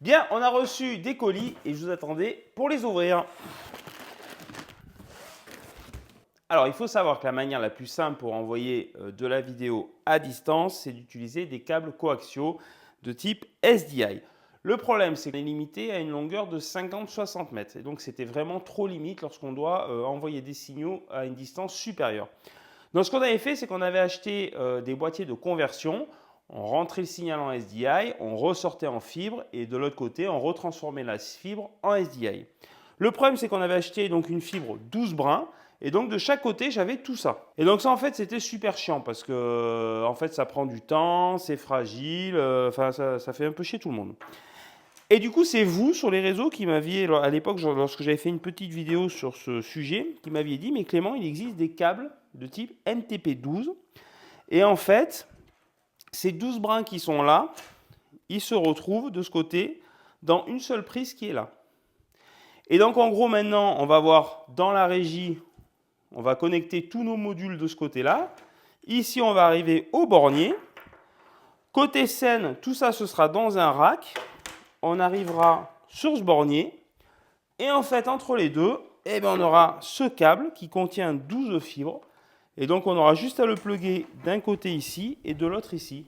Bien, on a reçu des colis et je vous attendais pour les ouvrir. Alors, il faut savoir que la manière la plus simple pour envoyer de la vidéo à distance, c'est d'utiliser des câbles coaxiaux de type SDI. Le problème, c'est qu'on est limité à une longueur de 50-60 mètres. Et donc, c'était vraiment trop limite lorsqu'on doit envoyer des signaux à une distance supérieure. Donc, ce qu'on avait fait, c'est qu'on avait acheté des boîtiers de conversion. On rentrait le signal en SDI, on ressortait en fibre et de l'autre côté, on retransformait la fibre en SDI. Le problème, c'est qu'on avait acheté donc une fibre 12 brins et donc de chaque côté, j'avais tout ça. Et donc ça, en fait, c'était super chiant parce que en fait, ça prend du temps, c'est fragile, enfin, ça fait un peu chier tout le monde. Et du coup, c'est vous sur les réseaux qui m'aviez, à l'époque, lorsque j'avais fait une petite vidéo sur ce sujet, qui m'aviez dit, mais Clément, il existe des câbles de type NTP12. Et en fait, ces 12 brins qui sont là, ils se retrouvent de ce côté dans une seule prise qui est là. Et donc en gros maintenant, on va voir dans la régie, on va connecter tous nos modules de ce côté-là. Ici, on va arriver au bornier. Côté scène, tout ça, ce sera dans un rack. On arrivera sur ce bornier. Et en fait, entre les deux, eh bien, on aura ce câble qui contient 12 fibres. Et donc, on aura juste à le plugger d'un côté ici et de l'autre ici.